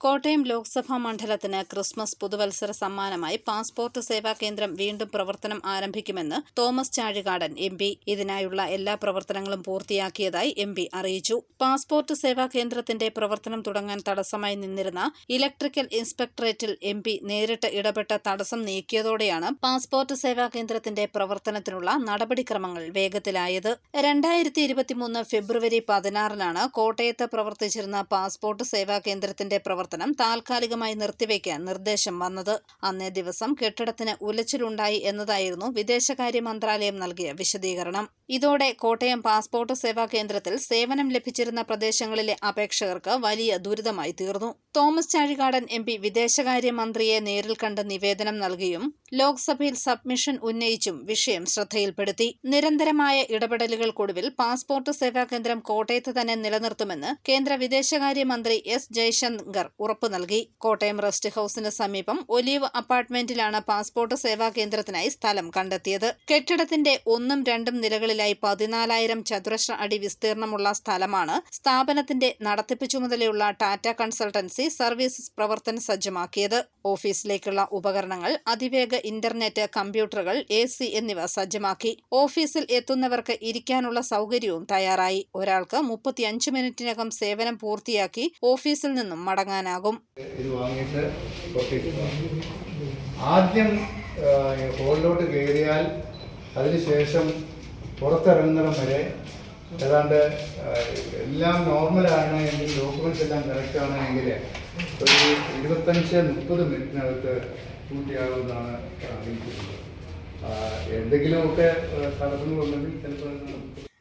കോട്ടയം ലോക്സഭാ മണ്ഡലത്തിന് ക്രിസ്മസ് പുതുവത്സര സമ്മാനമായി പാസ്പോർട്ട് സേവാ കേന്ദ്രം വീണ്ടും പ്രവർത്തനം ആരംഭിക്കുമെന്ന് തോമസ് ചാഴികാടൻ എം.പി. ഇതിനായുള്ള എല്ലാ പ്രവർത്തനങ്ങളും പൂർത്തിയാക്കിയതായി എം.പി. അറിയിച്ചു. പാസ്പോർട്ട് സേവാ കേന്ദ്രത്തിന്റെ പ്രവർത്തനം തുടങ്ങാൻ തടസ്സമായി നിന്നിരുന്ന ഇലക്ട്രിക്കൽ ഇൻസ്പെക്ടറേറ്റിൽ എം.പി. നേരിട്ട് ഇടപെട്ട തടസ്സം നീക്കിയതോടെയാണ് പാസ്പോർട്ട് സേവാ കേന്ദ്രത്തിന്റെ പ്രവർത്തനത്തിനുള്ള നടപടിക്രമങ്ങൾ വേഗത്തിലായത്. 2023 ഫെബ്രുവരി 16-നാണ് കോട്ടയത്ത് പ്രവർത്തിച്ചിരുന്ന പാസ്പോർട്ട് സേവാ കേന്ദ്രത്തിന്റെ പ്രവർത്തനം താൽക്കാലികമായി നിർത്തിവെക്കാൻ നിർദ്ദേശം വന്നത്. അന്നേ ദിവസം കെട്ടിടത്തിന് ഉലച്ചിലുണ്ടായി എന്നതായിരുന്നു വിദേശകാര്യ മന്ത്രാലയം നൽകിയ വിശദീകരണം. ഇതോടെ കോട്ടയം പാസ്പോർട്ട് സേവാ കേന്ദ്രത്തിൽ സേവനം ലഭിച്ചിരുന്ന പ്രദേശങ്ങളിലെ അപേക്ഷകർക്ക് വലിയ ദുരിതമായി തീർന്നു. Thomas Chazhikadan MP. വിദേശകാര്യ മന്ത്രിയെ നേരിൽ കണ്ട് നിവേദനം നൽകിയും ലോക്സഭയിൽ സബ്മിഷൻ ഉന്നയിച്ചും വിഷയം ശ്രദ്ധയിൽപ്പെടുത്തി. നിരന്തരമായ ഇടപെടലുകൾക്കൊടുവിൽ പാസ്പോർട്ട് സേവാ കേന്ദ്രം കോട്ടയത്ത് തന്നെ നിലനിർത്തുമെന്ന് കേന്ദ്ര വിദേശകാര്യ മന്ത്രി എസ് ജയശങ്കർ ഉറപ്പു നൽകി. കോട്ടയം റെസ്റ്റ് ഹൌസിന് സമീപം ഒലീവ് അപ്പാർട്ട്മെന്റിലാണ് പാസ്പോർട്ട് സേവാ കേന്ദ്രത്തിനായി സ്ഥലം കണ്ടെത്തിയത്. കെട്ടിടത്തിന്റെ 1ഉം 2ഉം നിലകളിലായി 14,000 ചതുരശ്ര അടി വിസ്തീർണമുള്ള സ്ഥലമാണ് സ്ഥാപനത്തിന്റെ നടത്തിപ്പ് ചുമതലയുള്ള ടാറ്റ കൺസൾട്ടൻസി സർവീസസ് പ്രവർത്തന സജ്ജമാക്കിയത്. ഓഫീസിലേക്കുള്ള ഉപകരണങ്ങൾ, അതിവേഗ ഇന്റർനെറ്റ്, കമ്പ്യൂട്ടറുകൾ, AC എന്നിവ സജ്ജമാക്കി. ഓഫീസിൽ എത്തുന്നവർക്ക് ഇരിക്കാനുള്ള സൗകര്യവും തയ്യാറായി. ഒരാൾക്ക് 35 മിനിറ്റിനകം സേവനം പൂർത്തിയാക്കി ഓഫീസിൽ നിന്നും മടങ്ങാനാകും. ആദ്യം ഹോളിലോട്ട് കയറിയാൽ അതിനുശേഷം പുറത്തിറങ്ങുന്നിടം വരെ ഏതാണ്ട് എല്ലാം നോർമലാണ് എങ്കിൽ, ഡോക്യുമെന്റ്സ് എല്ലാം കറക്റ്റാണ് എങ്കിൽ ഒരു 25-30 മിനിറ്റിനകത്ത് പൂർത്തിയാകുമെന്നാണ് അറിയിക്കുന്നത്. എന്തെങ്കിലുമൊക്കെ തടസ്സങ്ങളുണ്ടെങ്കിൽ ചിലപ്പോൾ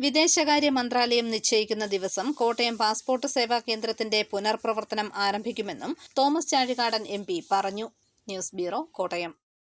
വിദേശകാര്യ മന്ത്രാലയം നിശ്ചയിക്കുന്ന ദിവസം കോട്ടയം പാസ്പോർട്ട് സേവാ കേന്ദ്രത്തിന്റെ പുനർപ്രവർത്തനം ആരംഭിക്കുമെന്നും തോമസ് ചാഴികാടൻ എം.പി. പറഞ്ഞു. News bureau, Kottayam.